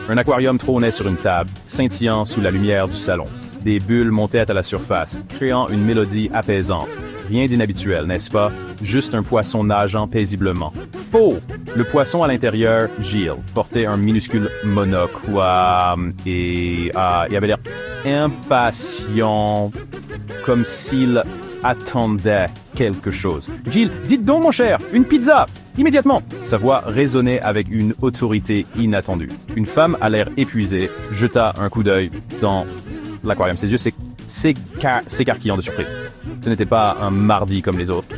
Un aquarium trônait sur une table, scintillant sous la lumière du salon. Des bulles montaient à la surface, créant une mélodie apaisante. Rien d'inhabituel, n'est-ce pas? Juste un poisson nageant paisiblement. Faux! Le poisson à l'intérieur, Gilles, portait un minuscule monocle et il avait l'air impatient, comme s'il attendait quelque chose. Gilles, dites donc mon cher, une pizza! Immédiatement! Sa voix résonnait avec une autorité inattendue. Une femme à l'air épuisée jeta un coup d'œil dans l'aquarium. Ses yeux s'écarquillant de surprise. Ce n'était pas un mardi comme les autres.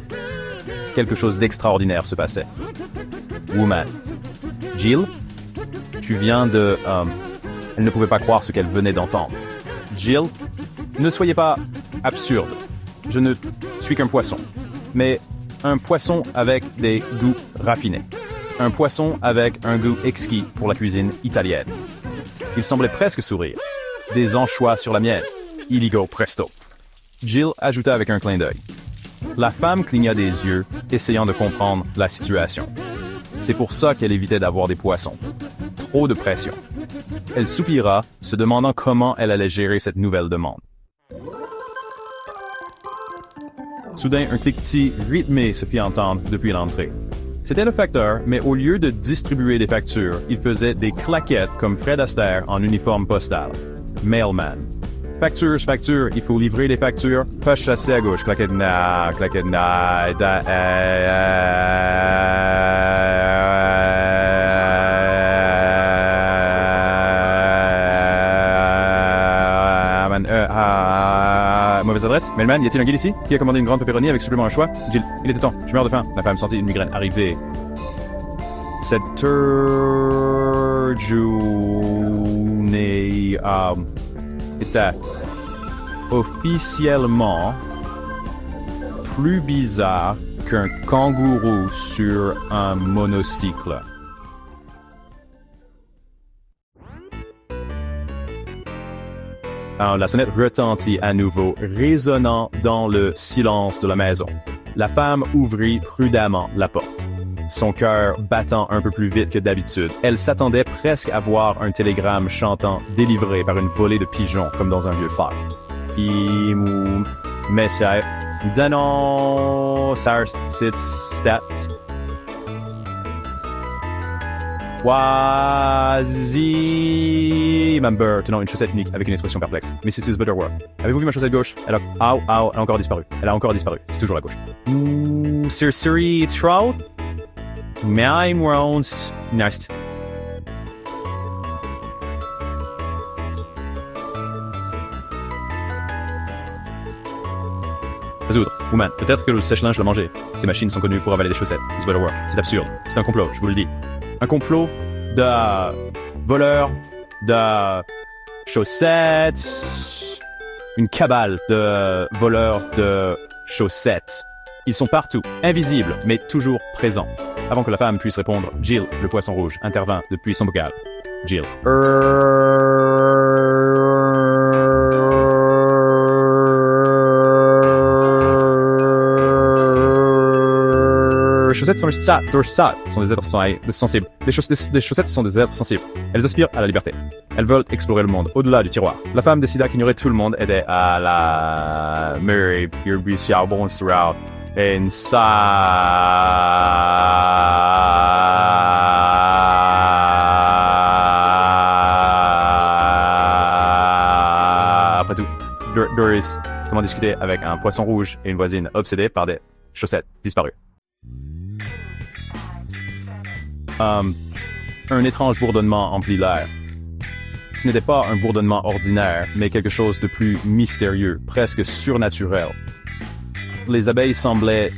Quelque chose d'extraordinaire se passait. Woman. Jill, tu viens de... Elle ne pouvait pas croire ce qu'elle venait d'entendre. Jill, ne soyez pas absurde. Je ne suis qu'un poisson. Mais un poisson avec des goûts raffinés. Un poisson avec un goût exquis pour la cuisine italienne. Il semblait presque sourire. Des anchois sur la mienne. Illigo presto. Jill ajouta avec un clin d'œil. La femme cligna des yeux, essayant de comprendre la situation. C'est pour ça qu'elle évitait d'avoir des poissons. Trop de pression. Elle soupira, se demandant comment elle allait gérer cette nouvelle demande. Soudain, un cliquetis rythmé se fit entendre depuis l'entrée. C'était le facteur, mais au lieu de distribuer des factures, il faisait des claquettes comme Fred Astaire en uniforme postal. Mailman. Facture, il faut livrer les factures. Pas chasser à gauche, claquette na, mauvaise adresse. Mailman, y a-t-il un guide ici? Qui a commandé une grande pepperoni avec supplément un choix? Jill, il était temps, je meurs de faim. La femme sentit une migraine arriver. Cette journée était officiellement plus bizarre qu'un kangourou sur un monocycle. Alors, la sonnette retentit à nouveau, résonnant dans le silence de la maison. La femme ouvrit prudemment la porte. Son cœur battant un peu plus vite que d'habitude. Elle s'attendait presque à voir un télégramme chantant délivré par une volée de pigeons comme dans un vieux phare. Fimou, messieurs, donnons cette stat. Quasi member tenant une chaussette unique avec une expression perplexe. Mrs. Butterworth. Avez-vous vu ma chaussette gauche? Elle a encore disparu. Elle a encore disparu. C'est toujours la gauche. Sir Siri Trout? My rounds next. Résoudre. Woman. Peut-être que le sèche-linge l'a mangé. Ces machines sont connues pour avaler des chaussettes. Miss Butterworth. C'est absurde. C'est un complot, je vous le dis. Un complot de voleurs, de chaussettes. Une cabale de voleurs de chaussettes. Ils sont partout, invisibles, mais toujours présents. Avant que la femme puisse répondre, Jill, le poisson rouge, intervint depuis son bocal. Jill. Les chaussettes sont des êtres sensibles. Les chaussettes sont des êtres sensibles. Elles aspirent à la liberté. Elles veulent explorer le monde, au-delà du tiroir. La femme décida qu'ignorer tout le monde aidait à la Mary bon throughout. And après tout, Doris, comment discuter avec un poisson rouge et une voisine obsédée par des chaussettes disparues. Un étrange bourdonnement emplit l'air. Ce n'était pas un bourdonnement ordinaire, mais quelque chose de plus mystérieux, presque surnaturel. Les abeilles semblaient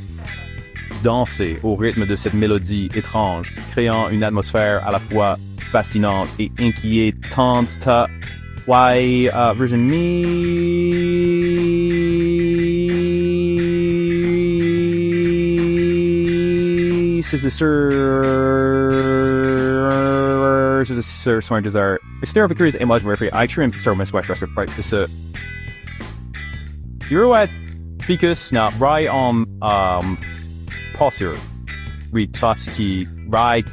danser au rythme de cette mélodie étrange, créant une atmosphère à la fois fascinante et inquiétante. Why, Virginie, c'est soin desire. Extérieur curieux et moi je me réfère à écrire sur mes soins sur c'est ce. You're Ficus na rai posture. Oui, Toski right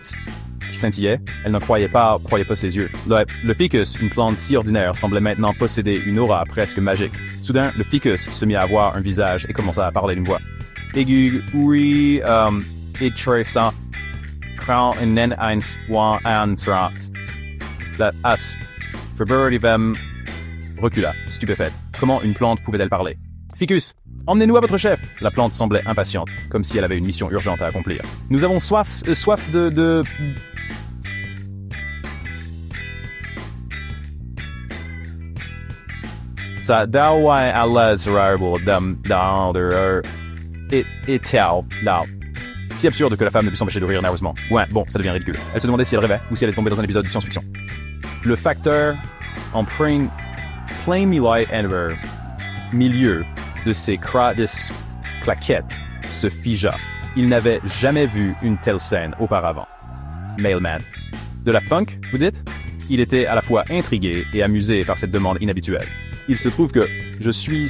qui scintillait. Elle ne croyait pas ses yeux. Le ficus, une plante si ordinaire, semblait maintenant posséder une aura presque magique. Soudain, le ficus se mit à avoir un visage et commença à parler d'une voix aiguë, oui, intéressant, quand nen eins wan antrant. La as, Verberivem recula, stupéfaite. Comment une plante pouvait-elle parler? Ficus, emmenez-nous à votre chef. La plante semblait impatiente, comme si elle avait une mission urgente à accomplir. Nous avons soif de... Ça dawai Allah's rarable dam et tao là. Si absurde que la femme ne put s'empêcher de rire nerveusement. Ouais, bon, ça devient ridicule. Elle se demandait si elle rêvait ou si elle était tombée dans un épisode de science-fiction. Le facteur en plein milieu de ses claquettes se figea. Il n'avait jamais vu une telle scène auparavant. Mailman. De la funk, vous dites? Il était à la fois intrigué et amusé par cette demande inhabituelle. Il se trouve que je suis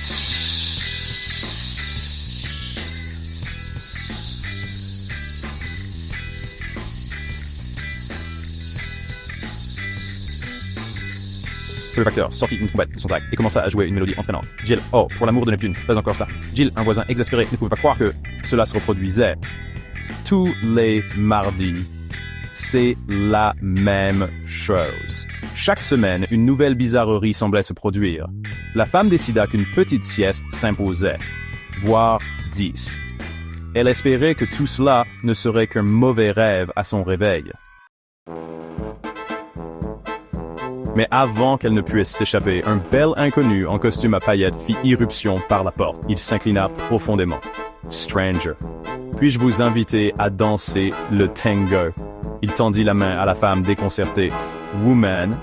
le facteur sortit une trompette de son sac et commença à jouer une mélodie entraînante. Jill, oh, pour l'amour de Neptune, pas encore ça. Jill, un voisin exaspéré, ne pouvait pas croire que cela se reproduisait. Tous les mardis, c'est la même chose. Chaque semaine, une nouvelle bizarrerie semblait se produire. La femme décida qu'une petite sieste s'imposait, voire 10. Elle espérait que tout cela ne serait qu'un mauvais rêve à son réveil. Mais avant qu'elle ne puisse s'échapper, un bel inconnu en costume à paillettes fit irruption par la porte. Il s'inclina profondément. Stranger, puis-je vous inviter à danser le tango? Il tendit la main à la femme déconcertée. Woman,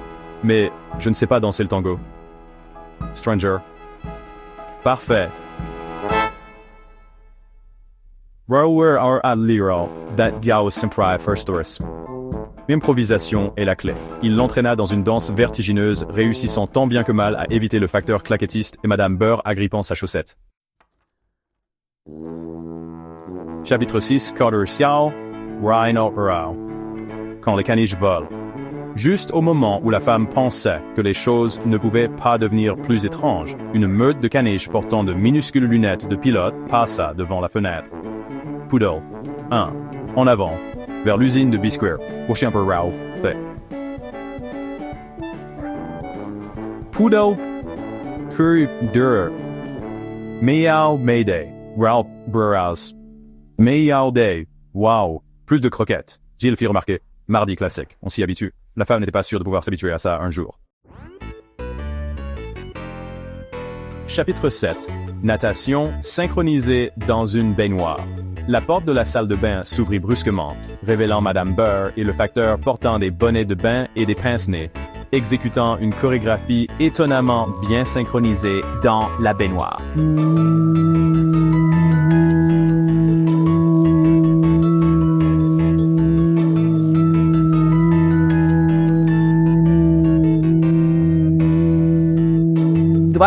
mais je ne sais pas danser le tango. Stranger. Parfait. Rower our adliro, that gao sempre first doris. L'improvisation est la clé. Il l'entraîna dans une danse vertigineuse, réussissant tant bien que mal à éviter le facteur claquettiste et Madame Burr agrippant sa chaussette. Chapitre 6, Carter Xiao, Rhino Rao. Quand les caniches volent. Juste au moment où la femme pensait que les choses ne pouvaient pas devenir plus étranges, une meute de caniches portant de minuscules lunettes de pilote passa devant la fenêtre. Poodle. 1. En avant. Vers l'usine de B-Square. Prochain peu Rao. Fait. Poodle. Dur. Meow Mayday. Rao Burrows. Meow Day. Wow. Plus de croquettes. Jill fit remarquer. Mardi classique. On s'y habitue. La femme n'était pas sûre de pouvoir s'habituer à ça un jour. Chapitre 7. Natation synchronisée dans une baignoire. La porte de la salle de bain s'ouvrit brusquement, révélant Madame Burr et le facteur portant des bonnets de bain et des pince-nez, exécutant une chorégraphie étonnamment bien synchronisée dans la baignoire.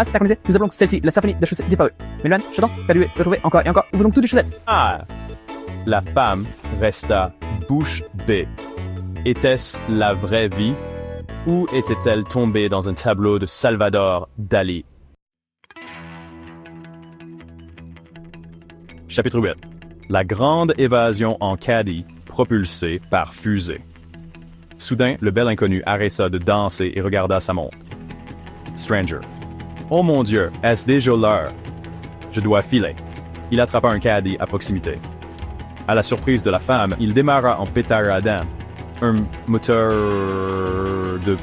Synchronisée, nous appelons celle-ci la symphonie de chaussettes disparues. Méluane, chantant, perdu, retrouvé encore et encore, nous voulons tout des chaussettes. Ah! La femme resta bouche bée. Était-ce la vraie vie? Ou était-elle tombée dans un tableau de Salvador Dali? Chapitre 8. La grande évasion en caddie, propulsée par fusée. Soudain, le bel inconnu arrêta de danser et regarda sa montre. Stranger. Oh mon Dieu, est-ce déjà l'heure? Je dois filer. Il attrapa un caddie à proximité. À la surprise de la femme, il démarra en pétaradant. Un moteur de...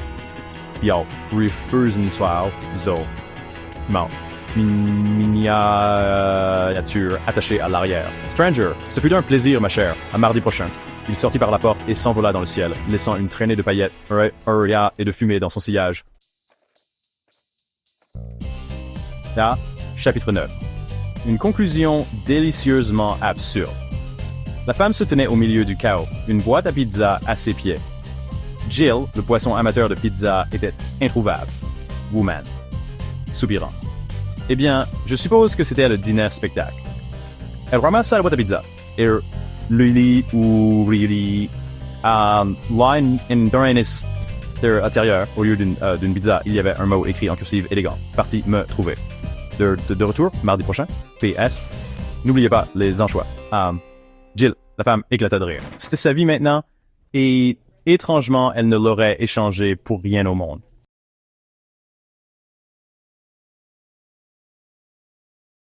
Refusenswau, zo. Miniature attachée à l'arrière. Stranger, ce fut un plaisir, ma chère. À mardi prochain. Il sortit par la porte et s'envola dans le ciel, laissant une traînée de paillettes, et de fumée dans son sillage. Là, chapitre 9. Une conclusion délicieusement absurde. La femme se tenait au milieu du chaos, une boîte à pizza à ses pieds. Jill, le poisson amateur de pizza, était introuvable. Woman. Soupirant. Eh bien, je suppose que c'était le dîner spectacle. Elle ramassa la boîte à pizza. Et Lily ou Riri Là, dans l'intérieur, au lieu d'une pizza, il y avait un mot écrit en cursive élégant. Parti me trouver. De retour, mardi prochain. PS. N'oubliez pas les anchois. Jill, la femme, éclata de rire. C'était sa vie maintenant, et étrangement, elle ne l'aurait échangé pour rien au monde.